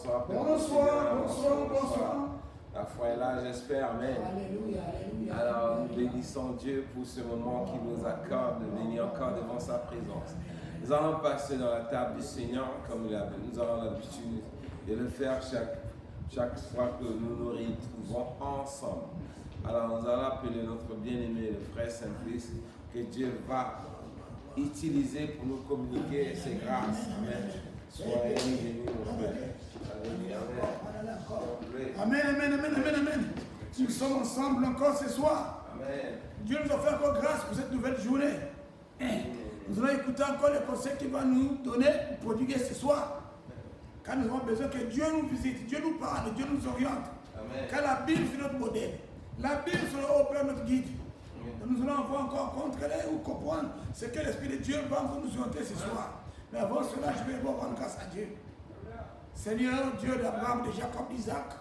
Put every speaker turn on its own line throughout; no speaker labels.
bonsoir.
Bonsoir.
La foi est là, j'espère. Amen.
Alléluia.
Alors, nous bénissons Dieu pour ce moment qu'il nous accorde de venir encore devant sa présence. Nous allons passer dans la table du Seigneur comme nous avons l'habitude de le faire chaque fois que nous nous retrouvons ensemble. Alors, nous allons appeler notre bien-aimé, le frère Saint-Christ, que Dieu va utiliser pour nous communiquer ses grâces. Amen. Soyez bénis, mon frère.
Amen. Nous sommes ensemble encore ce soir.
Amen.
Dieu nous a fait encore grâce pour cette nouvelle journée. Nous allons écouter encore les conseils qu'il va nous donner pour prodiguer ce soir. Car nous avons besoin que Dieu nous visite, Dieu nous parle, Dieu nous oriente.
Amen.
Car la Bible c'est notre modèle. La Bible sera au Père notre guide. Nous allons encore contrôler ou comprendre ce que l'Esprit de Dieu va nous orienter ce soir. Mais avant cela, je vais rendre grâce à Dieu. Seigneur, Dieu d'Abraham, de Jacob, d'Isaac,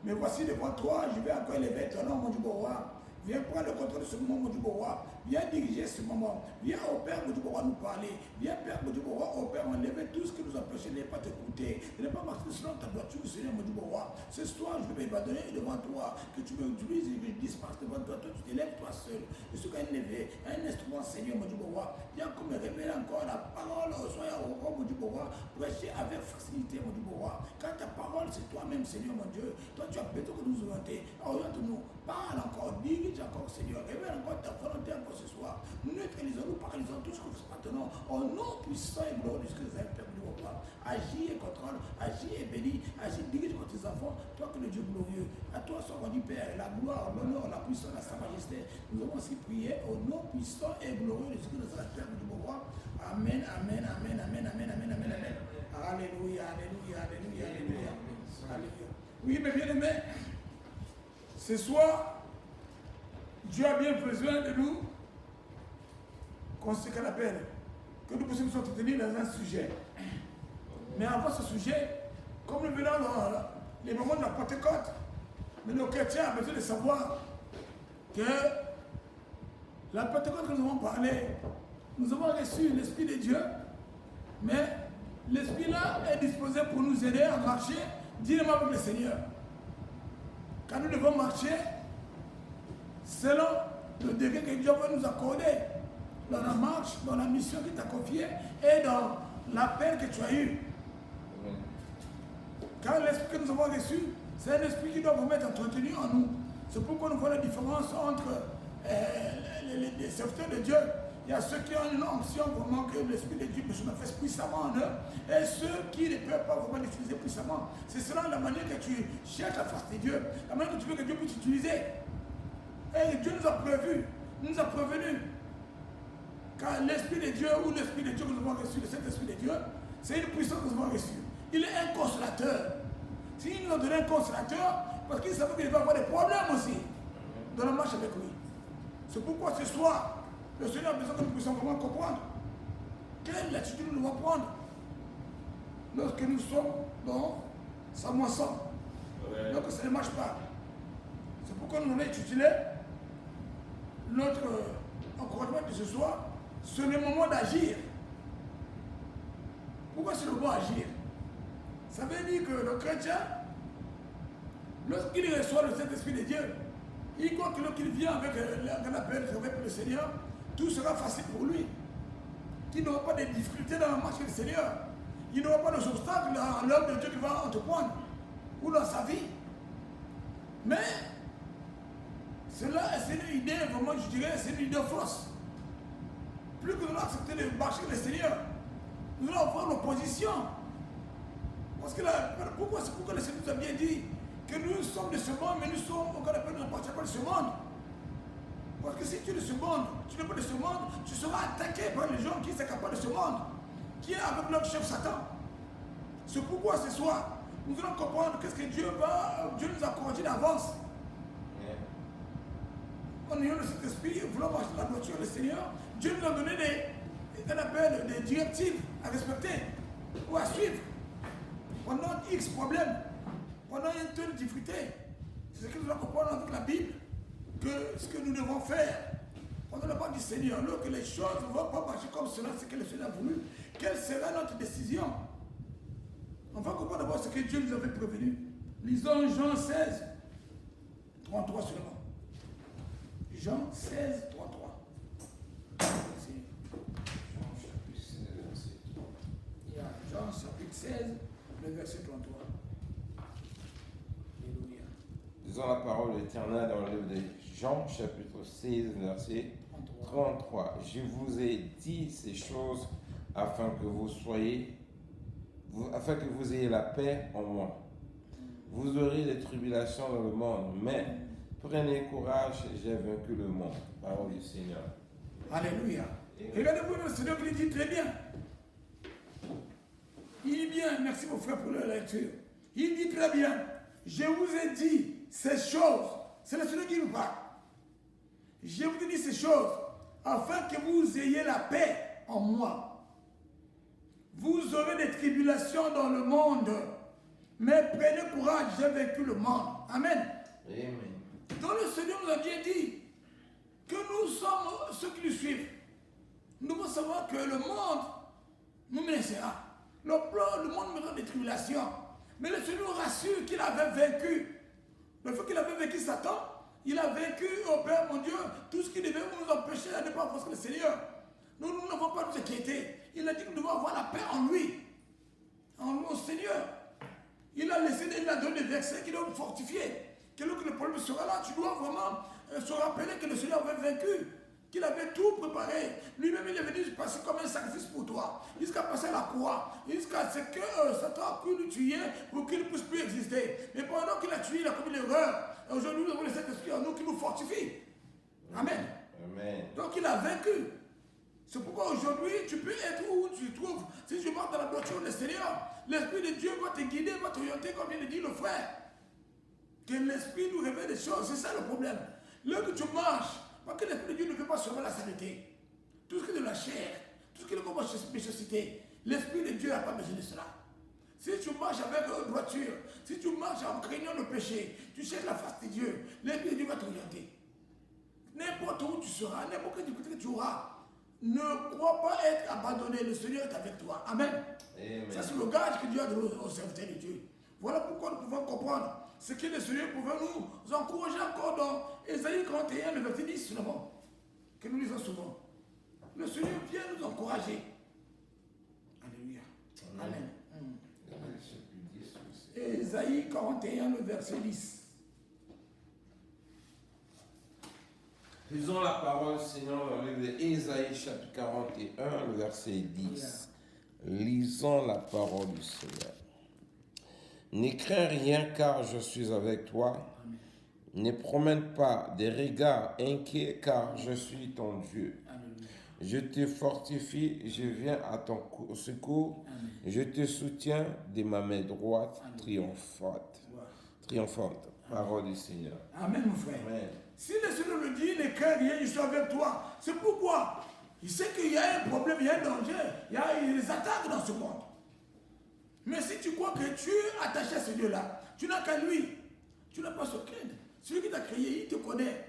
mais voici devant toi, je vais encore élever ton nom, mon Dieu, mon roi. Viens prendre le contrôle de ce moment, mon Dieu, mon roi. Viens diriger ce moment. Viens au Père, mon Dieu, mon roi, nous parler. Viens, Père, mon Dieu, mon roi, au Père, enlever tout ce qui nous empêche de ne pas t'écouter, de ne pas marcher selon ta voiture, Seigneur, mon Dieu, mon roi. Ce soir, je vais m'abandonner devant toi, que tu me utilises et que je dispense devant toi. Toi, tu t'élèves toi seul. Je suis qu'un levé, un instrument, Seigneur, mon Dieu, mon roi. Viens comme me révéler encore la parole, soyez au roi, mon Dieu, mon roi. Prêcher avec facilité, mon Dieu, mon roi. Car ta parole, c'est toi-même, Seigneur, mon Dieu. Toi, tu as besoin que nous orienter. Oriente-nous. Parle encore, dirige encore, Seigneur. Révèle encore ta volonté encore ce soir. Neutralisons-nous, paralysons tout ce que nous maintenant. Au nom puissant et glorieux de ce que nous avons permis de voir. Agis et contrôle, agis et bénis, agis, dirige contre tes enfants. Toi que le Dieu glorieux. À toi soit rendu Père, la gloire, l'honneur, la puissance, la sa majesté. Nous avons aussi prié au nom puissant et glorieux de ce que nous avons permis de voir. Amen. Alléluia. Oui, mes bien-aimés, ce soir, Dieu a bien besoin de nous, qu'on se appelle, que nous puissions nous entretenir dans un sujet. Mais avant ce sujet, comme nous venons dans les moments de la Pentecôte, mais nos chrétiens ont besoin de savoir que la Pentecôte que nous avons parlé, nous avons reçu l'Esprit de Dieu, mais l'Esprit là est disposé pour nous aider à marcher dignement avec le Seigneur. Quand nous devons marcher selon le degré que Dieu veut nous accorder dans la marche, dans la mission qu'il t'a confiée et dans l'appel que tu as eu. Car l'esprit que nous avons reçu, c'est un esprit qui doit vraiment être entretenu en nous. C'est pourquoi nous voyons la différence entre les serviteurs de Dieu. Il y a ceux qui ont une onction vraiment que l'Esprit de Dieu se manifeste puissamment en eux, et ceux qui ne peuvent pas vraiment l'utiliser puissamment. C'est cela la manière que tu cherches à faire Dieu, la manière que tu veux que Dieu puisse t'utiliser. Et Dieu nous a prévu, nous a prévenus. Car l'Esprit de Dieu ou l'Esprit de Dieu que nous avons reçu, le Saint-Esprit de Dieu, c'est une puissance que nous avons reçue. Il est un consolateur. S'il nous a donné un consolateur, parce qu'il savait qu'il va avoir des problèmes aussi dans la marche avec lui. C'est pourquoi ce soir, le Seigneur a besoin que nous puissions vraiment comprendre quelle attitude nous devons prendre lorsque nous sommes dans sa moisson. Donc ça ne marche pas. C'est pourquoi nous allons étudier notre encouragement de ce soir. C'est le moment d'agir. Pourquoi c'est le moment d'agir? Ça veut dire que le chrétien, lorsqu'il reçoit le Saint-Esprit de Dieu, il croit que lorsqu'il vient avec un appel avec le Seigneur, tout sera facile pour lui. Qu'il n'aura pas de difficultés dans la marche du Seigneur. Il n'aura pas d'obstacles dans l'œuvre de Dieu qui va entreprendre ou dans sa vie. Mais cela, c'est une idée, vraiment, je dirais, c'est une idée fausse. Plus que nous allons accepter de marcher avec le Seigneur, nous allons avoir l'opposition. Parce que là, c'est pourquoi le Seigneur nous a bien dit que nous sommes de ce monde, mais nous sommes, on appelle, nous n'appartenons pas de ce monde. Parce que si tu es de ce monde, tu n'es pas de ce monde, tu seras attaqué par les gens qui s'accaparent de ce monde, qui est avec leur chef Satan. C'est pourquoi ce soir, nous allons comprendre qu'est-ce que Dieu nous a corrigé d'avance. En ayant de cet esprit, voulant marcher dans la voiture le Seigneur, Dieu nous a donné des directives à respecter ou à suivre. Pendant X problèmes, pendant une telle difficulté, c'est ce que nous allons comprendre avec la Bible. Que ce que nous devons faire pendant la part du Seigneur, lorsque les choses ne vont pas marcher comme cela, c'est que le Seigneur a voulu, quelle sera notre décision? On va comprendre d'abord ce que Dieu nous avait prévenu. Lisons Jean 16, 33 seulement. Jean 16, 33. Jean chapitre 16, le verset 33. Alléluia.
Disons la parole éternelle dans le livre de Jean, chapitre 16, verset 33. Je vous ai dit ces choses afin que vous ayez la paix en moi. Vous aurez des tribulations dans le monde, mais prenez courage, j'ai vaincu le monde. Parole du Seigneur.
Alléluia. Regardez-vous le Seigneur qui dit très bien. Il dit bien, merci mon frère pour la lecture. Il dit très bien, je vous ai dit ces choses. C'est le Seigneur qui nous parle. Je vous ai dit ces choses afin que vous ayez la paix en moi. Vous aurez des tribulations dans le monde, mais prenez courage, j'ai vaincu le monde. Amen.
Amen.
Donc le Seigneur nous a bien dit que nous sommes ceux qui lui suivent. Nous devons savoir que le monde nous menacera. Le monde mènera des tribulations. Mais le Seigneur nous rassure qu'il avait vaincu. Le fait qu'il avait vaincu Satan, il a vaincu, oh Père mon Dieu, tout ce qui devait nous empêcher de ne pas voir le Seigneur. Nous n'avons pas nous inquiéter. Il a dit que nous devons avoir la paix en lui. En lui, au Seigneur. Il a donné des versets qui doivent nous fortifier. Que lorsque le problème sera là, tu dois vraiment se rappeler que le Seigneur avait vaincu. Qu'il avait tout préparé. Lui-même, il est venu passer comme un sacrifice pour toi. Jusqu'à passer à la croix. Jusqu'à ce que Satan a pu le tuer pour qu'il ne puisse plus exister. Mais pendant qu'il a tué, il a commis l'erreur. Aujourd'hui, nous avons le Saint-Esprit en nous qui nous fortifie. Amen.
Amen.
Donc, il a vaincu. C'est pourquoi aujourd'hui, tu peux être où tu te trouves. Si je marche dans la voiture du Seigneur, l'Esprit de Dieu va te guider, va t'orienter, comme vient de dire le frère. Que l'Esprit nous révèle des choses. C'est ça le problème. Là que tu marches, parce que l'Esprit de Dieu ne veut pas sauver la sainteté. Tout ce qui est de la chair, tout ce qui est de la méchanceté, l'Esprit de Dieu n'a pas besoin de cela. Si tu marches avec droiture, si tu marches en craignant le péché, tu cherches la face de Dieu, l'Esprit de Dieu va t'orienter. N'importe où tu seras, n'importe quelle difficulté que tu auras, ne crois pas être abandonné. Le Seigneur est avec toi. Amen. Amen. Ça, c'est le gage que Dieu a donné aux serviteurs de Dieu. Voilà pourquoi nous pouvons comprendre ce que le Seigneur pouvait nous encourager encore dans Ésaïe 41, le verset 10 seulement, que nous lisons souvent. Le Seigneur vient nous encourager. Alléluia. Amen. Ésaïe 41, le verset 10.
Lisons la parole, Seigneur, dans le livre d'Ésaïe, chapitre 41, le verset 10. Lisons la parole du Seigneur. Ne crains rien car je suis avec toi. Amen. Ne promène pas des regards inquiets car je suis ton Dieu. Amen. Je te fortifie, je viens à ton secours. Amen. Je te soutiens de ma main droite triomphante. Triomphante. Parole du Seigneur.
Amen, mon frère.
Amen.
Si le Seigneur me dit, ne crains rien, je suis avec toi. C'est pourquoi il sait qu'il y a un problème, il y a un danger, il y a des attaques dans ce monde. Mais si tu crois que tu es attaché à ce Dieu-là, tu n'as qu'à lui. Tu n'as pas à se craindre. Celui qui t'a créé, il te connaît.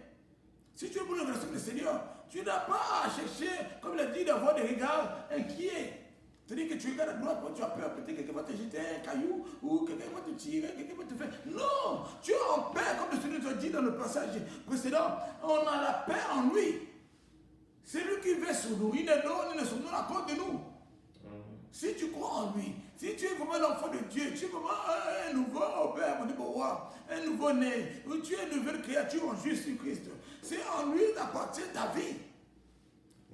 Si tu es pour le relation avec le Seigneur, tu n'as pas à chercher, comme il a dit, d'avoir des regards inquiets. C'est-à-dire que tu regardes à droite, tu as peur, peut-être quelqu'un va te jeter un caillou, ou quelqu'un va te tirer, quelqu'un va te faire. Non! Tu es en paix, comme le Seigneur nous a dit dans le passage précédent. On a la paix en lui. C'est lui qui veut sur nous. Il est non, il est sur nous à cause de nous. Si tu crois en lui, si tu es vraiment l'enfant de Dieu, tu es vraiment un nouveau Père, mon roi, un nouveau-né, ou tu es une nouvelle créature en Jésus-Christ, c'est en lui d'appartient ta vie.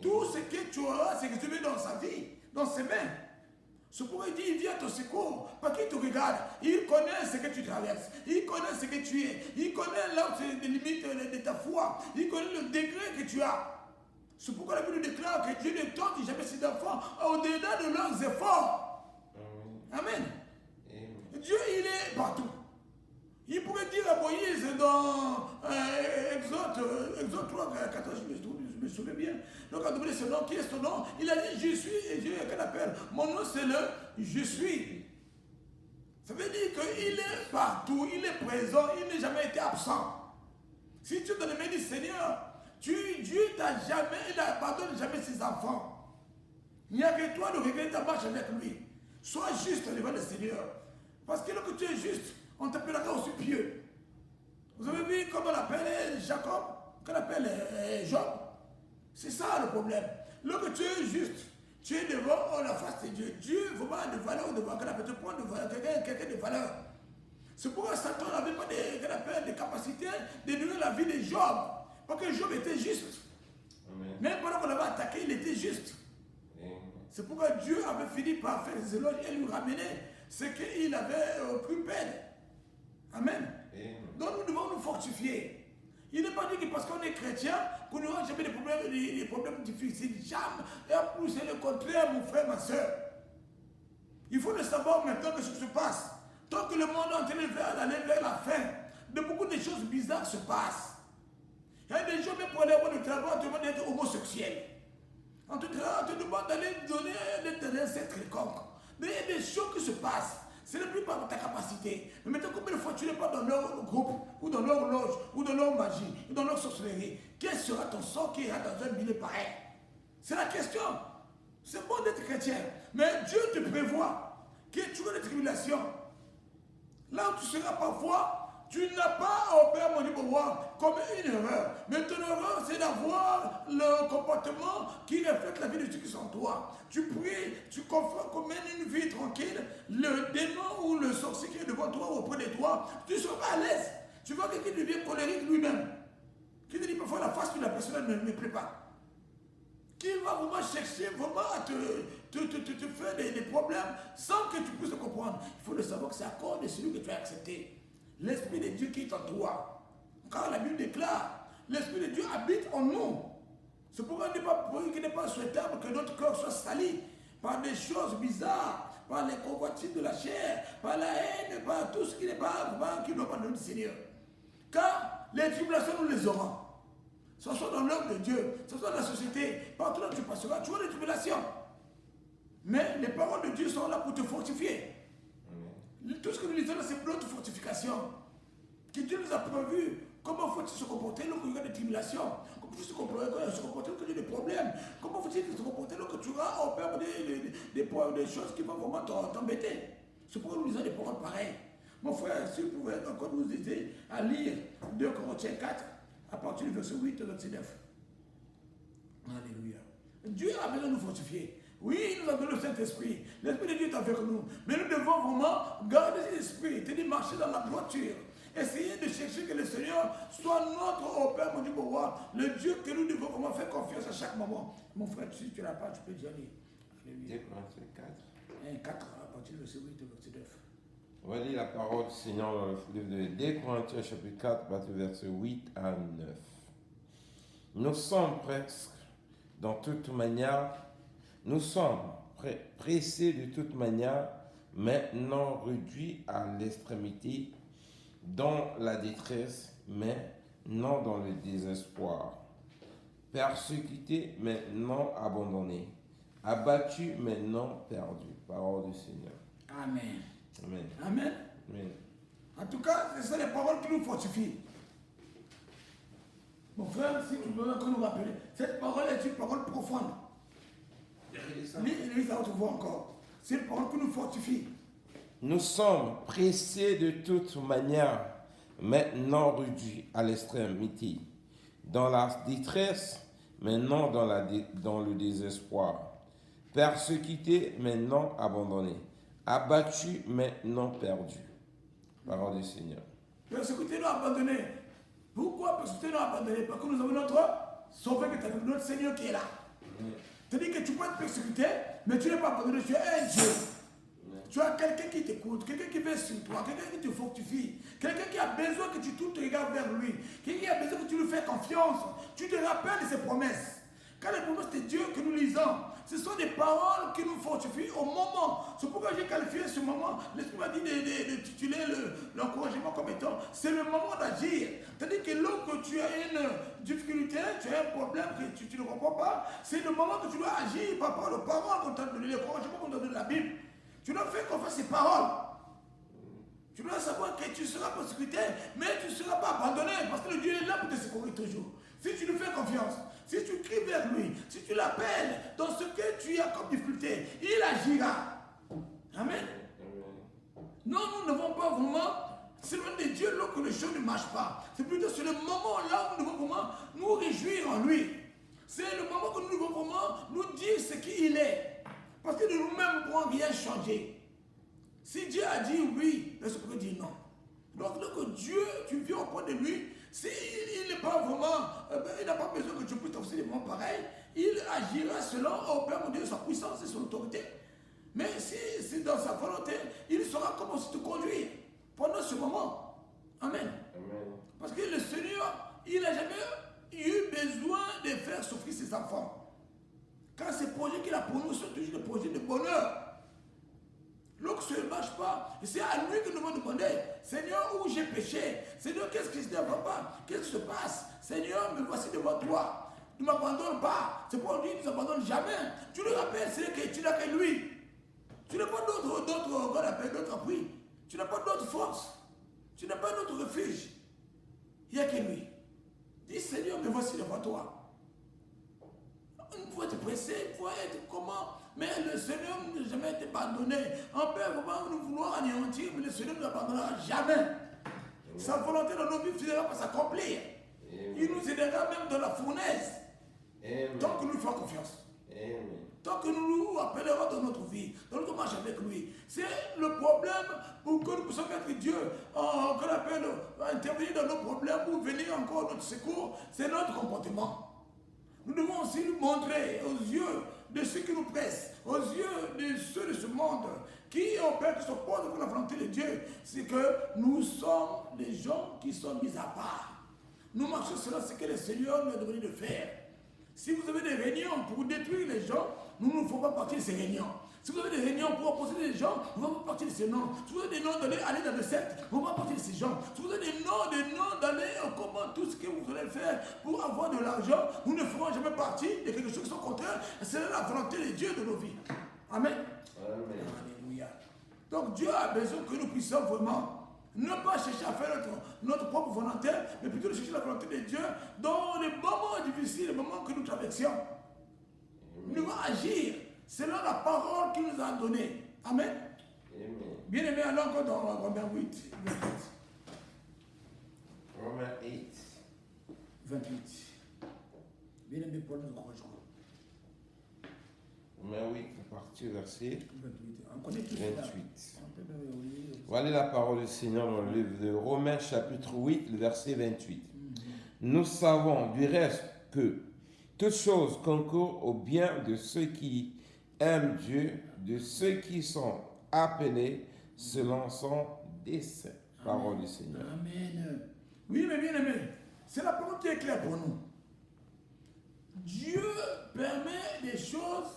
Tout ce que tu auras, c'est que tu mets dans sa vie, dans ses mains. C'est pourquoi il dit, il vient à ton secours, parce qu'il te regarde, il connaît ce que tu traverses, il connaît ce que tu es, il connaît là les limites de ta foi, il connaît le degré que tu as. C'est pourquoi la Bible déclare que Dieu ne tente jamais ses enfants au-delà de leurs efforts. Amen. Dieu, il est partout. Il pourrait dire à Moïse dans Exode 3, 14, je me souviens bien. Donc, quand on demande son nom, qui est son nom, il a dit je suis, et Dieu, qu'elle appelle. Mon nom, c'est le je suis. Ça veut dire qu'il est partout, il est présent, il n'a jamais été absent. Si tu es dans les mains du Seigneur, Dieu t'a jamais, il n'abandonne jamais ses enfants. Il n'y a que toi de regretter ta marche avec lui. Sois juste devant le Seigneur. Parce que lorsque tu es juste, on t'appellera aussi pieux. Vous avez vu comment on appelle Jacob, qu'on appelle Job? C'est ça le problème. Lorsque tu es juste, tu es devant la face de Dieu. Dieu vous met de valeur devant quelqu'un de valeur. C'est pourquoi Satan n'avait pas de capacité de donner la vie de Job. Parce que Job était juste. Amen. Même pendant qu'on l'avait attaqué, il était juste. C'est pourquoi Dieu avait fini par faire des éloges et lui ramener ce qu'il avait pu perdre. Amen. Donc nous devons nous fortifier. Il n'est pas dit que parce qu'on est chrétien, qu'on n'aura jamais des problèmes difficiles. Jamais. Et en plus, c'est le contraire, mon frère, ma soeur. Il faut le savoir maintenant que ce qui se passe. Tant que le monde est en train d'aller vers la fin, de beaucoup de choses bizarres se passent. Il y a des gens, même pour aller avoir le travail, on te demande d'être homosexuel. On te demande d'aller donner des terrains, c'est quelconque. Mais il y a des choses qui se passent. Ce n'est plus par ta capacité. Mais maintenant, combien de fois tu n'es pas dans leur groupe, ou dans leur loge, ou dans leur magie, ou dans leur sorcellerie? Quel sera ton sort qui ira dans un milieu pareil? C'est la question. C'est bon d'être chrétien. Mais Dieu te prévoit que tu auras des tribulations. Là où tu seras parfois, tu n'as pas au Père mon Dieu pour voir comme une erreur. Mais ton erreur, c'est d'avoir le comportement qui reflète la vie de ceux qui sont en toi. Tu pries, tu confies, comme une vie tranquille. Le démon ou le sorcier qui est devant toi ou auprès de toi, tu ne seras pas à l'aise. Tu vois quelqu'un qui devient colérique lui-même. Qui te dit parfois la face de la personne ne me plaît pas. Qui va vraiment chercher, vraiment à te faire des problèmes sans que tu puisses le comprendre. Il faut le savoir que c'est à cause de celui que tu as accepté. L'Esprit de Dieu qui est en toi. Car la Bible déclare, l'Esprit de Dieu habite en nous. C'est pourquoi il n'est pas souhaitable que notre cœur soit sali par des choses bizarres, par les convoitises de la chair, par la haine, par tout ce qui n'est pas, qui ne doit pas donner du Seigneur. Car les tribulations, nous les aurons. Ce soit dans l'œuvre de Dieu, ce soit dans la société, partout là où tu passeras, tu auras des tribulations. Mais les paroles de Dieu sont là pour te fortifier. Tout ce que nous lisons, c'est notre fortification. Que Dieu nous a prévu. Comment faut-il se comporter lorsqu'il y a des tribulations? Comment faut-il se comporter lorsqu'il y a des problèmes? Comment faut-il se comporter lorsque tu auras au père des choses qui vont vraiment t'embêter? C'est pourquoi nous lisons des paroles pareilles. Mon frère, si vous pouvez encore nous aider à lire 2 Corinthiens 4, à partir du verset 8 au verset 9. Alléluia. Dieu a besoin de nous fortifier. Oui, il nous a donné le Saint-Esprit. L'Esprit de Dieu est avec nous. Mais nous devons vraiment garder cet esprit, c'est-à-dire marcher dans la droiture. Essayer de chercher que le Seigneur soit notre Père, mon Dieu, pour voir le Dieu que nous devons vraiment faire confiance à chaque moment. Mon frère, si tu n'as pas, tu peux déjà lire. Alléluia. 4, à partir du verset 8 au verset 9.
On va lire la parole du Seigneur dans le livre de 2 Corinthiens chapitre 4, à partir du verset 8 à 9. Nous sommes presque dans toute manière. Nous sommes pressés de toute manière, maintenant réduits à l'extrémité, dans la détresse, mais non dans le désespoir. Persécutés, mais non abandonnés. Abattus, mais non perdus. Parole du Seigneur.
Amen.
Amen.
Amen.
Amen.
En tout cas, ce sont les paroles qui nous fortifient. Mon frère, si tu veux que nous rappeler, cette parole est une parole profonde. Lis ça, on te voit encore. C'est une parole qui nous fortifie.
Nous sommes pressés de toute manière, maintenant réduits à l'extrémité, dans la détresse, mais non dans le désespoir. Persécutés, mais non abandonnés. Abattus, mais non perdus. Parole du Seigneur.
Persécutés, non abandonnés. Pourquoi persécutés, non abandonnés? Parce que nous avons notre Sauveur, notre Seigneur qui est là. C'est-à-dire que tu peux être persécuté, mais tu n'es pas abandonné, tu es un Dieu. Tu as quelqu'un qui t'écoute, quelqu'un qui veut sur toi, quelqu'un qui te fortifie, quelqu'un qui a besoin que tu tournes ton regard vers lui, quelqu'un qui a besoin que tu lui fasses confiance. Tu te rappelles de ses promesses. Quand les promesses de Dieu que nous lisons, ce sont des paroles qui nous fortifient au moment. C'est pourquoi j'ai qualifié ce moment. L'Esprit m'a dit de tituler l'encouragement comme étant, c'est le moment d'agir. C'est-à-dire que lorsque tu as une difficulté, tu as un problème que tu ne comprends pas, c'est le moment que tu dois agir par rapport aux paroles qu'on t'a donné, l'encouragement qu'on t'a donné de la Bible. Tu dois faire confiance à ces paroles. Tu dois savoir que tu seras persécuté, mais tu ne seras pas abandonné, parce que le Dieu est là pour te secourir toujours. Si tu lui fais confiance, si tu cries vers lui, si tu l'appelles dans ce que tu as comme difficulté, il agira. Amen. Non, nous ne devons pas vraiment s'éloigner de Dieu lorsque les choses ne marchent pas. C'est plutôt sur le moment là où nous devons vraiment nous réjouir en lui. C'est le moment que nous devons vraiment nous dire ce qu'il est. Parce que de nous-mêmes, nous ne pourrons rien changer. Si Dieu a dit oui, mais c'est pour dire non. Donc, lorsque Dieu, tu viens auprès de lui, il n'est pas vraiment, il n'a pas besoin que tu puisses t'offrir des moments pareils. Il agira selon, au Père mon Dieu, sa puissance et son autorité. Mais si dans sa volonté, il saura comment se te conduire pendant ce moment. Amen.
Amen.
Parce que le Seigneur, il n'a jamais eu besoin de faire souffrir ses enfants. Quand ces projets qu'il a pour nous sont toujours des projets de bonheur. Lorsque ça ne marche pas, c'est à lui que nous devons demander, Seigneur, où j'ai péché? Seigneur, qu'est-ce qui ne va pas? Qu'est-ce qui se passe? Seigneur, me voici devant toi. Ne m'abandonne pas. C'est pour lui, ne nous abandonne jamais. Tu le rappelles, c'est que tu n'as que lui. Tu n'as pas d'autres appuis. Tu n'as pas d'autre force. Tu n'as pas d'autre refuge. Il n'y a que lui. Dis, Seigneur, me voici devant toi. On peut être pressé, on peut être comment? Mais le Seigneur ne n'a jamais été abandonné. On peut vraiment nous vouloir anéantir, mais le Seigneur ne nous abandonnera jamais. Sa volonté dans nos vies finira par s'accomplir. Il nous aidera même dans la fournaise. Tant que nous lui faisons confiance. Tant que nous nous appellerons dans notre vie, dans notre marche avec lui. C'est le problème pour que nous puissions mettre Dieu, qu'on appelle intervenir dans nos problèmes ou venir encore à notre secours, c'est notre comportement. Nous devons aussi nous montrer aux yeux de ceux qui nous pressent, aux yeux de ceux de ce monde qui ont peur, qui s'opposent pour la volonté de Dieu, c'est que nous sommes des gens qui sont mis à part. Nous marchons selon ce que le Seigneur nous a demandé de faire. Si vous avez des réunions pour détruire les gens, nous ne faisons pas partie de ces réunions. Si vous avez des réunions pour opposer les gens, nous ne faisons pas partie de ces noms. Si vous avez des noms d'aller dans le secte, nous ne faisons pas partie de ces gens. Si vous avez des noms d'aller comment tout ce que vous allez faire pour avoir de l'argent, nous ne ferons jamais partie de quelque chose qui sont contraire. C'est la volonté de Dieu de nos vies. Amen.
Amen.
Alléluia. Donc Dieu a besoin que nous puissions vraiment ne pas chercher à faire notre propre volonté, mais plutôt de chercher la volonté de Dieu dans les moments difficiles, les moments que nous traversions. Nous devons agir selon la parole qu'il nous a donnée. Amen. Bien aimé, allons encore dans Romains 8, 28.
Romains 8.
28. Bien aimé, Paul nous rejoint.
Romains 8, à partir du verset 28. Voilà la parole du Seigneur dans le livre de Romains chapitre 8, le verset 28. Nous savons du reste que toutes choses concourent au bien de ceux qui aiment Dieu, de ceux qui sont appelés selon son dessein. Parole du Seigneur.
Amen. Oui, mais bien aimé, c'est la parole qui est claire pour nous. Dieu permet des choses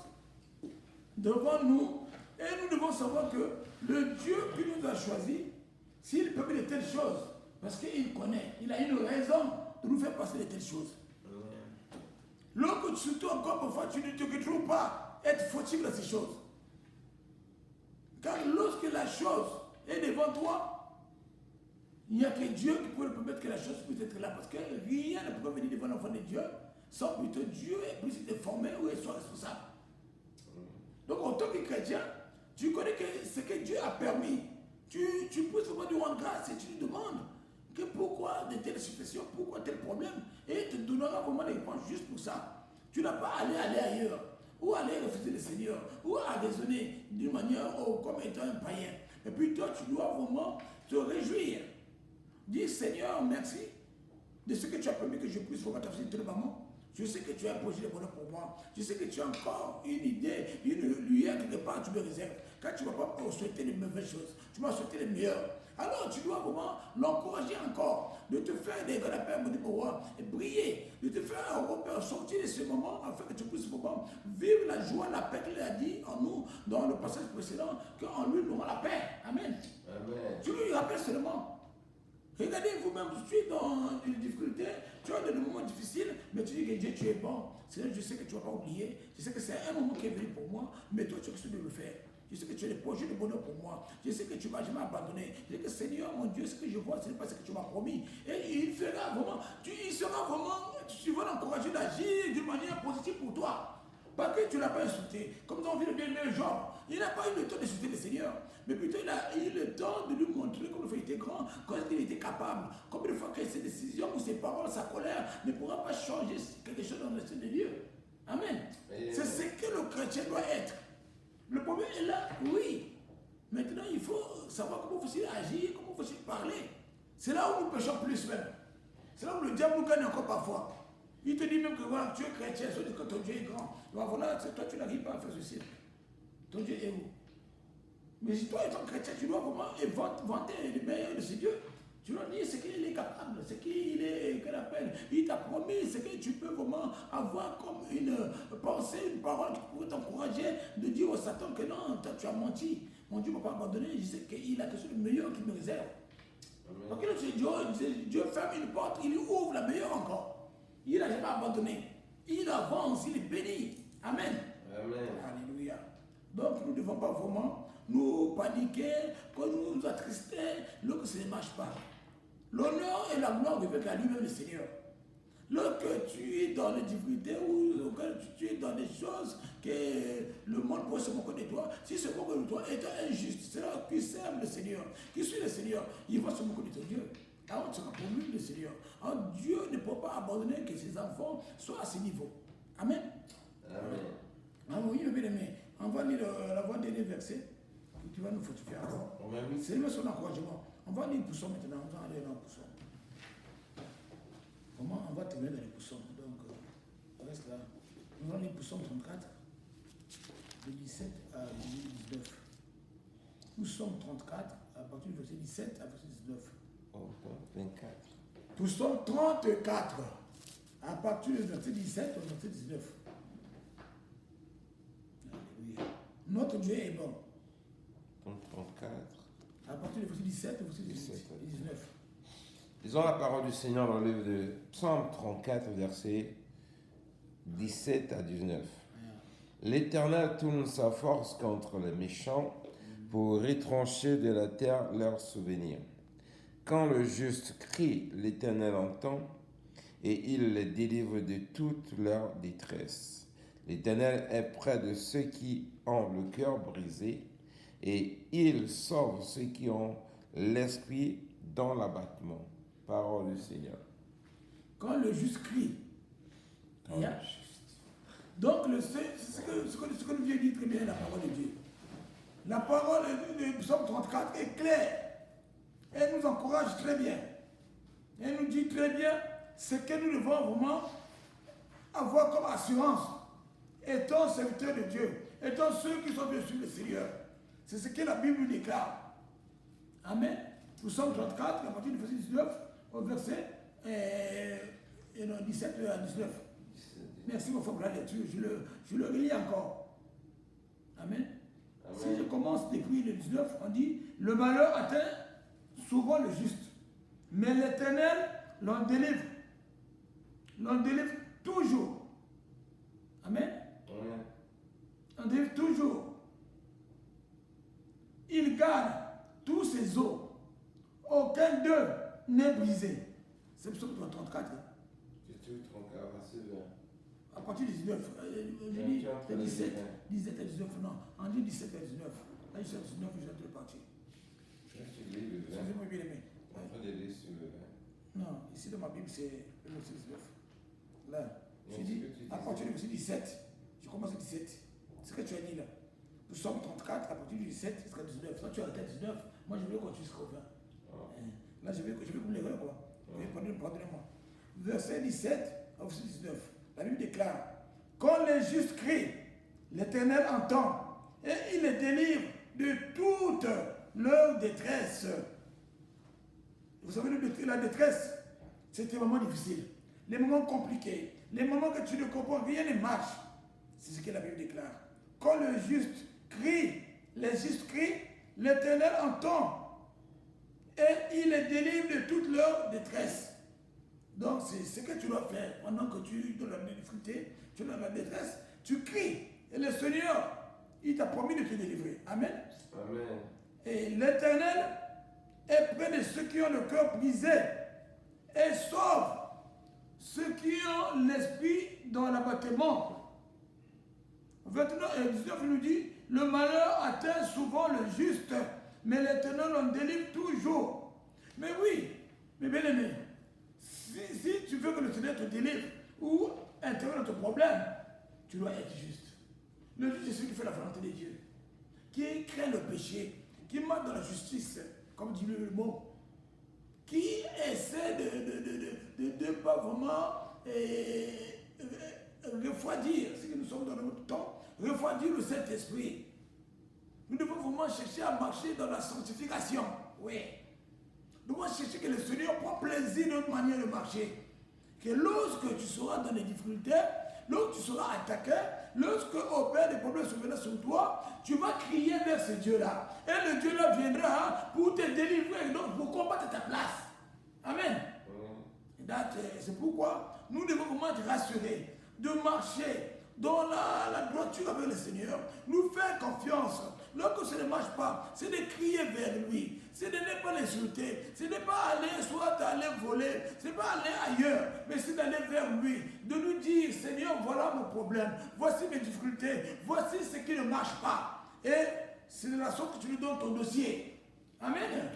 devant nous et nous devons savoir que le Dieu qui nous a choisis, s'il permet de telles choses, parce qu'il connaît, il a une raison de nous faire passer de telles choses. Lorsque surtout encore parfois tu ne te trouves pas être fautif dans ces choses. Car lorsque la chose est devant toi, il n'y a que Dieu qui peut permettre que la chose puisse être là. Parce que rien ne peut venir devant l'enfant de Dieu sans plutôt Dieu est plus formé ou il soit responsable. Donc en tant que chrétien, tu connais que ce que Dieu a permis. Tu peux souvent lui rendre grâce et tu lui demandes que pourquoi de telles situations, pourquoi tel problème, et il te donnera vraiment des réponses juste pour ça. Tu n'as pas à aller ailleurs, ou aller refuser le Seigneur, ou à raisonner d'une manière comme étant un païen. Et puis toi, tu dois vraiment te réjouir. Dis Seigneur, merci de ce que tu as permis que je puisse vraiment t'afficher de maman. Je sais que tu as un projet de bonheur pour moi. Je sais que tu as encore une idée, une lumière quelque part, tu me réserves. Quand tu ne vas pas souhaiter les mauvaises choses, tu m'as souhaité les meilleures. Alors tu dois vraiment l'encourager encore, de te faire des appels de pouvoir et briller, de te faire sortir de ce moment afin que tu puisses vraiment vivre la joie, la paix qu'il a dit en nous dans le passage précédent, qu'en lui nous aurons la paix. Amen. Amen. Tu lui rappelles seulement. Regardez vous-même, tu es dans une difficulté, tu as des moments difficiles, mais tu dis que Dieu, tu es bon. Seigneur, je sais que tu ne vas pas oublier, je sais que c'est un moment qui est venu pour moi, mais toi, tu as décidé de le faire. Je sais que tu as des projets de bonheur pour moi. Je sais que tu ne m'as jamais abandonné. Je sais que Seigneur, mon Dieu, ce que je vois, ce n'est pas ce que tu m'as promis. Et il fera vraiment, tu vas l'encourager d'agir d'une manière positive pour toi. Parce que tu ne l'as pas insulté. Comme nous avons vu le bien-aimé Job, il n'a pas eu le temps d'insulter le Seigneur. Mais plutôt, il a eu le temps de lui montrer comment il était grand, comment il était capable. Combien de fois que ses décisions ou ses paroles, sa colère ne pourra pas changer quelque chose dans le sein de Dieu. Amen. C'est ce que le chrétien doit être. Le problème est là, oui. Maintenant, il faut savoir comment il faut agir, comment il faut parler. C'est là où nous péchons plus même. C'est là où le diable nous gagne encore parfois. Il te dit même que voilà, tu es chrétien, sauf que ton Dieu est grand. Donc voilà, toi tu n'arrives pas à faire ceci. Ton Dieu est où? Mais si toi étant chrétien, tu dois vraiment vanter le meilleur de ce Dieu. Tu dois dire ce qu'il est capable, ce qu'il est, qu'elle appelle. Il t'a promis ce que tu peux vraiment avoir comme une pensée, une parole qui pourrait t'encourager de dire au Satan que non, toi tu as menti. Mon Dieu ne m'a pas abandonné, je sais qu'il a quelque chose de meilleur qui me réserve. Donc Dieu ferme une porte, il ouvre la meilleure encore. Il n'a jamais abandonné. Il avance, il est béni. Amen.
Amen.
Alléluia. Donc nous ne devons pas vraiment nous paniquer, que nous nous attrister lorsque ça ne marche pas. L'honneur et la gloire reviennent à lui-même le Seigneur. Lorsque tu es dans les difficultés ou tu es dans des choses que le monde peut se moquer de toi, si se moque de toi étant injuste, c'est là que tu sers le Seigneur, qui suit le Seigneur, il va se moquer de ton Dieu. Alors tu seras pour lui le Seigneur. Alors Dieu ne peut pas abandonner que ses enfants soient à ce niveau. Amen.
Amen.
Ah oui, bien aimé. On va lire l'avant-dernier verset. Tu vas nous fortifier encore. C'est même son encouragement. On va lire le pousson maintenant. On va aller dans le pousson. Comment on va terminer dans les poussons? Donc, on reste là. On va lire le pousson 34, de 17 à 19. Pousson 34, à partir du verset 17 à verset 19.
Oh, 24.
Pousson 34, à partir du verset 17 au verset 19. Alléluia. Notre Dieu est bon.
34.
À partir du verset 17 au verset 19.
Lisons la parole du Seigneur dans le livre de Psaume 34, versets 17 à 19. L'Éternel tourne sa force contre les méchants pour retrancher de la terre leurs souvenirs. Quand le juste crie, l'Éternel entend et il les délivre de toute leur détresse. L'Éternel est près de ceux qui ont le cœur brisé et il sauve ceux qui ont l'esprit dans l'abattement. Parole du Seigneur.
Quand le juste crie. Donc, ce que nous vient dire très bien la parole de Dieu. La parole de Psaume 34 est claire. Elle nous encourage très bien. Elle nous dit très bien ce que nous devons vraiment avoir comme assurance. Étant serviteurs de Dieu, étant ceux qui sont dessus le Seigneur. C'est ce que la Bible nous déclare. Amen. Psaume 34, à partir du verset 19 au verset 17 à 19. Merci mon frère pour la lecture. Je le relis encore. Amen. Si je commence depuis le 19, on dit le malheur atteint souvent le juste, mais l'Éternel l'en délivre. L'en délivre toujours. Amen. On délivre toujours. Il garde tous ses os. Aucun d'eux n'est brisé. C'est le psaume 34. À partir du 19, je dis 17 à 19, non, on dit 17 à 19. Là, 17 à 19, je vais te partir. Excusez-moi, bien aimé. Non, ici dans ma Bible, c'est le verset 19. Là, je dis, à partir du verset 17, je commence à 17. C'est ce que tu as dit là. Nous sommes 34, à partir du 17 jusqu'à 19. Toi, tu as arrêté à 19, moi je veux continuer jusqu'au 20. Là, je vais vous l'erreur, quoi. Pardonnez-moi. Verset 17 au verset 19. La Bible déclare, quand les justes crient, l'Éternel entend et il les délivre de toute leur détresse. Vous savez, la détresse, c'est des moments difficiles, les moments compliqués, les moments que tu ne comprends rien ne marche. C'est ce que la Bible déclare. Quand le juste crie, les justes crient, l'Éternel entend et il les délivre de toute leur détresse. Donc, c'est ce que tu dois faire pendant que tu es dans la difficulté, tu es dans la détresse, tu cries. Et le Seigneur, il t'a promis de te délivrer. Amen.
Amen.
Et l'Éternel est près de ceux qui ont le cœur brisé et sauve ceux qui ont l'esprit dans l'abattement. 29 et 19, il nous dit, le malheur atteint souvent le juste, mais l'Éternel en délivre toujours. Mais oui, mais bien aimé, si tu veux que le Seigneur te délivre ou intervienne dans ton problème, tu dois être juste. Le juste, c'est celui qui fait la volonté de Dieu, qui crée le péché, qui marche dans la justice, comme dit le mot, qui essaie de pas vraiment refroidir, ce que nous sommes dans notre temps, refroidir le Saint-Esprit. Nous devons vraiment chercher à marcher dans la sanctification. Oui. Nous devons chercher que le Seigneur prend plaisir de notre manière de marcher. Que lorsque tu seras dans des difficultés, lorsque tu seras attaqué, lorsque opère des problèmes survenant sur toi, tu vas crier vers ce Dieu-là. Et le Dieu-là viendra pour te délivrer, donc pour combattre ta place. Amen. C'est pourquoi nous devons vraiment être rassurés de marcher dans la droiture avec le Seigneur, nous faire confiance. Lorsque ça ne marche pas, c'est de crier vers lui, c'est de ne pas l'insulter, c'est de ne pas aller soit aller voler, c'est pas aller ailleurs, mais c'est d'aller vers lui, de lui dire, Seigneur, voilà mon problème, voici mes difficultés, voici ce qui ne marche pas. Et c'est de la sorte que tu lui donnes ton dossier. Amen.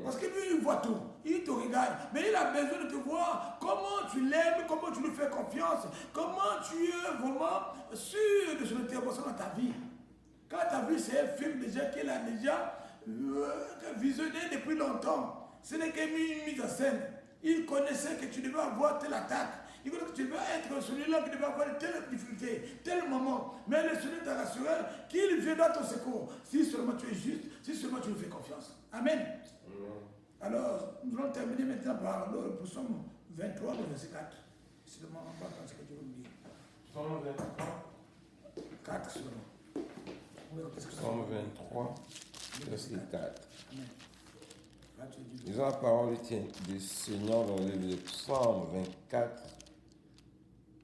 Parce que lui, il voit tout. Il te regarde. Mais il a besoin de te voir comment tu l'aimes, comment tu lui fais confiance, comment tu es vraiment sûr de son intervention dans ta vie. Quand ta vie, c'est un film déjà qu'il a déjà visionné depuis longtemps. Ce n'est qu'une mise en scène. Il connaissait que tu devais avoir telle attaque. Il connaissait que tu devais être celui-là qui devait avoir telle difficulté, tel moment. Mais le Seigneur t'a rassuré qu'il viendra à ton secours. Si seulement tu es juste, si seulement tu lui fais confiance. Amen. Alors, nous allons terminer maintenant par le psaume 23, le verset 4. Seulement, on va prendre ce que Dieu veut dire.
Psaume 23.
4 seulement.
Psaume 23, verset 4.
Amen.
Lisons la parole du Seigneur dans le livre de Psaume 24,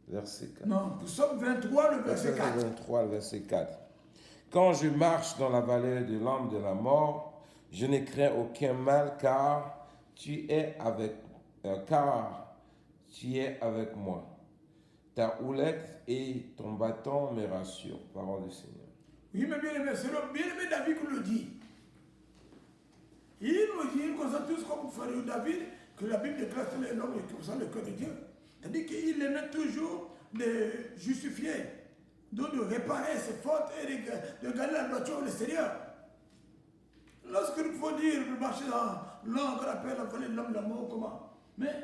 verset 4.
Non, Psaume 23, le verset 4.
23, le verset 4. Quand je marche dans la vallée de l'ombre de la mort, je ne crains aucun mal, car tu es avec moi. Ta houlette et ton bâton me rassurent. Parole du Seigneur.
Oui, mais bien aimé, c'est le bien-aimé David qui le dit. Il nous dit, il constate tous comme frère David, que la Bible déclare que l'homme est comme ça le cœur de Dieu. C'est-à-dire qu'il aimait toujours de justifier, donc de réparer ses fautes et de gagner la droiture du Seigneur. Lorsque nous faut dire de marcher dans l'an qu'on appelle la vallée de l'homme de la mort, comment? Mais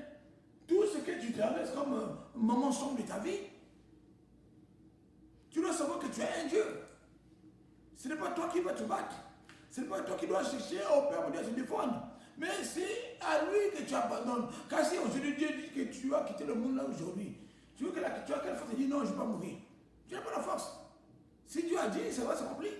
tout ce que tu traverses comme un moment sombre de ta vie, tu dois savoir que tu es un Dieu. Ce n'est pas toi qui vas te battre. Ce n'est pas toi qui dois chercher au Père de se défendre. Mais c'est à lui que tu abandonnes. Car si aujourd'hui Dieu dit que tu as quitté le monde là aujourd'hui, tu veux que tu as quelle force de dire non, je ne vais pas mourir. Tu n'as pas la force. Si Dieu a dit, ça va s'accomplir.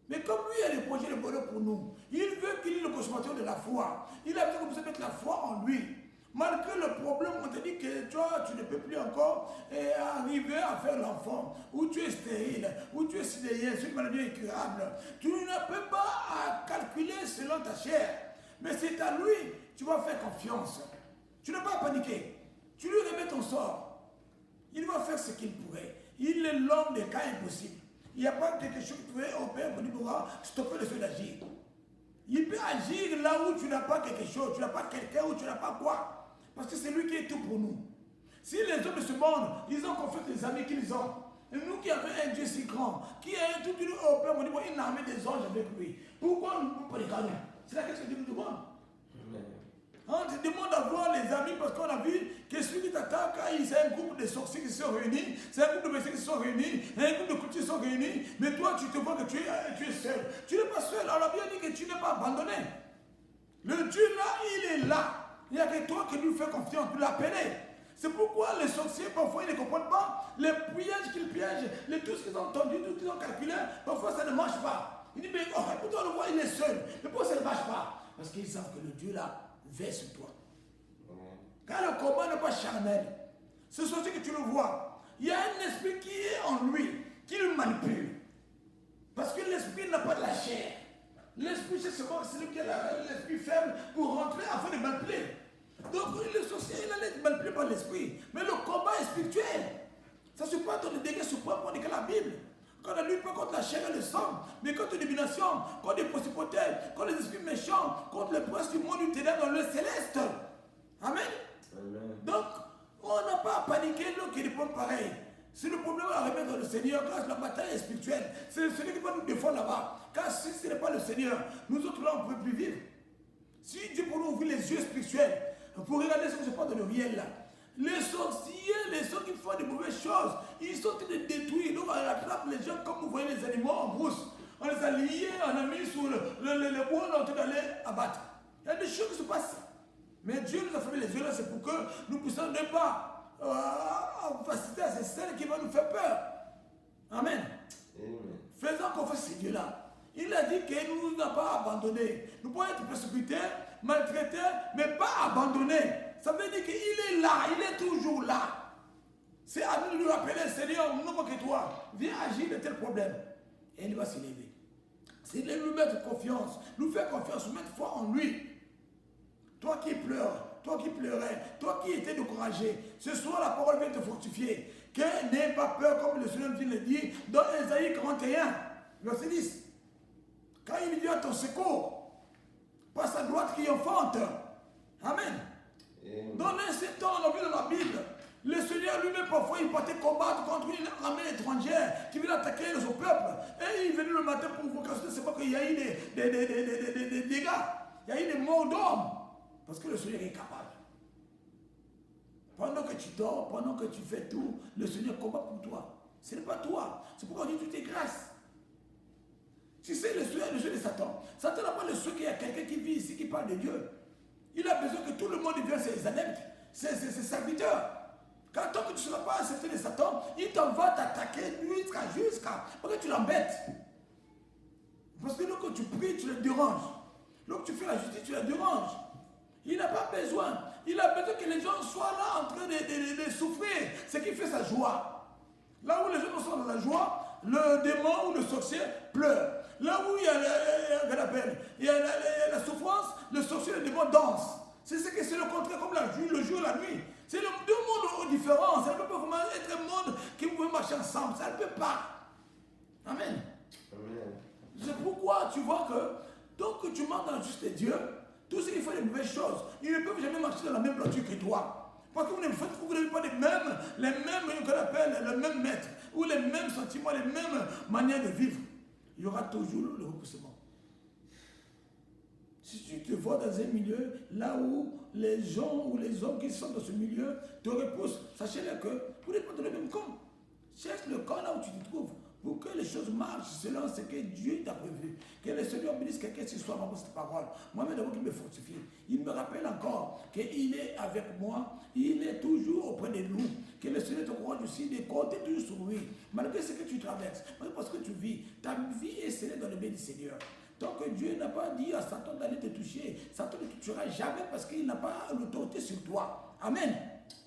Mais comme lui a des projets de bonheur pour nous, il veut qu'il ait le consommateur de la foi. Il a besoin que vous mettre la foi en lui. Malgré le problème, on te dit que toi, tu ne peux plus encore arriver à faire l'enfant, ou tu es stérile, ou tu es sidérien, c'est une maladie incurable. Tu ne peux pas calculer selon ta chair. Mais c'est à lui, tu vas faire confiance. Tu n'as pas à paniquer. Tu lui remets ton sort. Il va faire ce qu'il pourrait. Il est l'homme des cas impossibles. Il n'y a pas quelque chose qui pourrait opérer pour pouvoir stopper le feu d'agir. Il peut agir là où tu n'as pas quelque chose, tu n'as pas quelqu'un, où tu n'as pas quoi. Parce que c'est lui qui est tout pour nous. Si les hommes de ce monde, ils ont confiance des amis qu'ils ont, et nous qui avons un Dieu si grand, qui a toute une armée des anges avec lui, pourquoi nous ne pouvons pas les gagner? C'est la question que Dieu nous demande. On te demande d'avoir les amis parce qu'on a vu que celui qui t'attaque, c'est un groupe de sorciers qui se sont réunis, c'est un groupe de messieurs qui se sont réunis, un groupe de courtiers qui se sont réunis, mais toi tu te vois que tu es seul. Tu n'es pas seul, on a bien dit que tu n'es pas abandonné. Le Dieu là, il est là. Il n'y a que toi qui lui fais confiance, tu l'appeler. C'est pourquoi les sorciers, parfois, ils ne comprennent pas les pièges qu'ils piègent, tout ce qu'ils ont entendu, tout ce qu'ils ont calculé, parfois ça ne marche pas. Il dit, mais oh, pourtant on le voit, il est seul. Mais pourquoi ça ne marche pas? Parce qu'ils savent que le Dieu là veille sur toi. Car le combat n'est pas charnel. Ce sorcier que tu le vois, il y a un esprit qui est en lui, qui le manipule. Parce que l'esprit n'a pas de la chair. L'esprit, c'est seulement celui qui a l'esprit faible pour rentrer afin de manipuler. Donc le sorcier, il allait être manipulé par l'esprit. Mais le combat est spirituel. Ça se passe dans le degré suprême qu'on dit que la Bible. Quand on ne lutte pas contre la chair et le sang, mais contre les dominations, contre les principautés, contre les esprits méchants, contre les princes du monde du ténèbre dans le céleste. Amen.
Amen.
Donc, on n'a pas à paniquer l'autre qui répond pareil. C'est le problème à remettre dans le Seigneur, car la bataille est spirituelle. C'est le Seigneur qui va nous défendre là-bas. Car si ce n'est pas le Seigneur, nous autres là, on ne peut plus vivre. Si Dieu pour nous ouvrir les yeux spirituels, pour regarder ce qui se passe dans le réel là, les sorciers, les gens qui font de mauvaises choses, ils sont en train de détruire. Donc on attrape les gens comme vous voyez les animaux en brousse. On les a liés, on a mis sur le bois, on est en train d'aller abattre. Il y a des choses qui se passent. Mais Dieu nous a fermé les yeux là, c'est pour que nous puissions ne pas faciliter à ces scènes qui vont nous faire peur. Amen.
Amen.
Faisons confiance à ce Dieu-là. Il a dit qu'il ne nous a pas abandonnés. Nous pouvons être persécutés, maltraités, mais pas abandonnés. Ça veut dire qu'il est là, il est toujours là. C'est à nous de lui rappeler, Seigneur, non pas que toi, viens agir de tel problème. Et il va s'élever. C'est de lui mettre confiance, nous faire confiance, nous mettre foi en lui. Toi qui pleures, toi qui pleurais, toi qui étais découragé, ce soir la parole vient te fortifier. Que n'aie pas peur, comme le Seigneur vient de le dire dans Ésaïe 41, verset 10. Quand il vient à ton secours, par sa droite triomphante. Amen. Dans l'instant, on a vu dans la Bible, le Seigneur lui-même parfois il partait combattre contre une armée étrangère qui venait attaquer son peuple. Et il venait le matin pour vous casser, c'est pas qu'il y a eu des dégâts, il y a eu des morts d'hommes. Parce que le Seigneur est capable. Pendant que tu dors, pendant que tu fais tout, le Seigneur combat pour toi. Ce n'est pas toi. C'est pourquoi on dit tout est grâce. Tu sais, le Seigneur est le jeu de Satan. Satan n'a pas le souhait qu'il y a quelqu'un qui vit ici, qui parle de Dieu. Il a besoin que tout le monde devienne ses adeptes, ses serviteurs. Quand tant que tu ne seras pas accepté de Satan, il t'en va t'attaquer jusqu'à parce que tu l'embêtes. Parce que lorsque tu pries, tu le déranges. Lorsque tu fais la justice, tu le déranges. Il n'a pas besoin. Il a besoin que les gens soient là en train de souffrir. Ce qui fait sa joie. Là où les gens sont dans la joie, le démon ou le sorcier pleure. Là où il y a la souffrance, le sorcier et le démon dansent. C'est ce que c'est le contraire comme le jour et la nuit. C'est deux mondes différents. Ça ne peut pas vraiment être un monde qui peut marcher ensemble. Ça ne peut pas. Amen.
Amen.
C'est pourquoi tu vois que tant que tu marches dans la justice de Dieu, tous ceux qui font les mauvaises choses, ils ne peuvent jamais marcher dans la même voiture que toi. Parce que vous n'avez pas les mêmes maîtres, ou les mêmes sentiments, les mêmes manières de vivre. Il y aura toujours le repoussement. Si tu te vois dans un milieu, là où les gens ou les hommes qui sont dans ce milieu te repoussent, sachez-le que vous n'êtes pas dans le même camp. Cherche le camp là où tu te trouves. Pour que les choses marchent selon ce que Dieu t'a prévu. Que le Seigneur bénisse quelqu'un ce soir pour cette parole. Moi-même d'abord qu'il me fortifie. Il me rappelle encore qu'il est avec moi. Il est toujours auprès de nous. Que le Seigneur t'encourage aussi de compter toujours sur lui. Malgré ce que tu traverses. Parce que tu vis. Ta vie est scellée dans le bien du Seigneur. Tant que Dieu n'a pas dit à Satan d'aller te toucher, Satan ne te touchera jamais parce qu'il n'a pas l'autorité sur toi. Amen.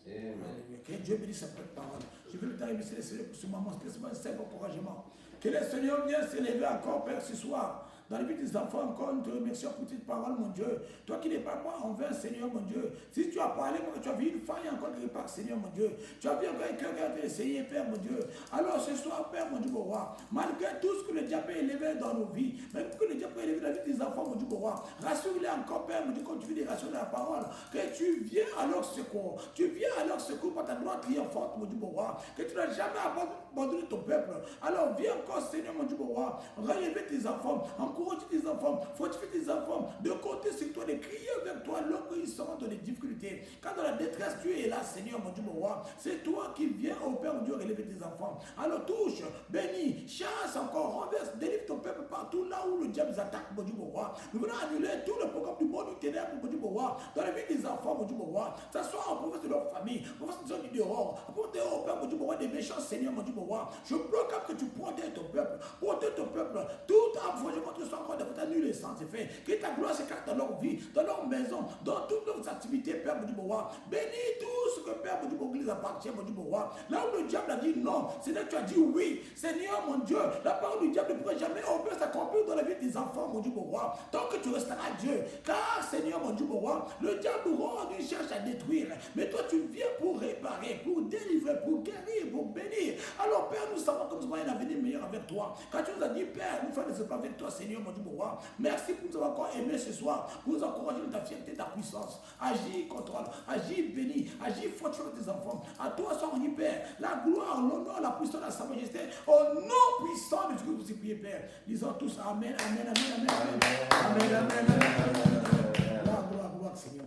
Amen. Que Dieu bénisse sa parole. Je veux le temps remercier le Seigneur pour ce moment, spécialement un encouragement. Que le Seigneur vienne s'élever encore, Père, ce soir. Dans la vie des enfants, encore, nous te remercions pour cette parole, mon Dieu. Toi qui n'es pas moi envers, Seigneur, mon Dieu. Si tu as parlé, moi, tu as vu une faille encore quelque part, Seigneur, mon Dieu. Tu as vu encore quelqu'un qui a été essayé, Père, mon Dieu. Alors ce soir, Père, mon Dieu, mon roi, malgré tout ce que le diable a élevé dans nos vies, malgré tout ce que le diable a élevé dans la vie des enfants, mon Dieu, mon roi, rassure-les encore, Père, mon Dieu, quand tu vis des rations de la parole, que tu viens à leur secours. Tu viens à leur secours par ta droite triomphante, mon Dieu, mon roi, que tu n'as jamais abandonné ton peuple. Alors viens encore, Seigneur, mon Dieu, mon roi, relever tes enfants, encourage tes enfants, fortifie tes enfants, de compter sur toi, de crier vers toi lorsqu'ils seront dans les difficultés. Quand dans la détresse, tu es là, Seigneur, mon Dieu, mon roi. C'est toi qui viens, au Père, mon Dieu, relever tes enfants. Alors touche, bénis, chasse encore, renverse, délivre ton peuple partout là où le diable attaque, mon Dieu, mon roi. Nous venons annuler tout le programme du monde du ténèbre, mon Dieu, mon roi, dans la vie des enfants, mon Dieu, mon roi. Ça soit en province de leur famille, en province de leur dehors, pour te, au Père, mon Dieu, mon roi, des méchants, Seigneur, mon Dieu, mon roi. Je proclame que tu protèges ton peuple, tout envoyé contre soi encore de votre annulé sans effet. Que ta gloire s'écarte dans leur vie, dans leur maison, dans toutes leurs activités, Père, mon Dieu, mon roi. Bénis tout ce que Père, mon Dieu, mon Église appartient, mon Dieu, mon roi. Là où le diable a dit non, Seigneur, tu as dit oui. Seigneur, mon Dieu, la parole du diable ne pourrait jamais s'accomplir dans la vie des enfants, mon Dieu, mon roi. Tant que tu resteras Dieu, car Seigneur, mon Dieu, mon mon roi, le diable rôde, il cherche à détruire. Mais toi, tu viens pour réparer, pour délivrer, pour guérir, pour bénir. Alors, Père, nous savons que nous avons un avenir meilleur avec toi. Quand tu nous as dit, Père, nous faisons pas avec toi, Seigneur, mon Dieu, mon roi. Merci pour nous avoir encore aimé ce soir, pour nous encourager dans ta fierté, ta puissance. Agis, contrôle, agis, bénis, agis, fortifie tes enfants. À toi, soit rendu, Père, la gloire, l'honneur, la puissance, la sa majesté, au nom puissant de Dieu, vous priez, Père. Disons tous Amen, Amen, Amen, Amen, Amen, Amen, Amen, Amen, Amen. Gloire, gloire, gloire, Seigneur.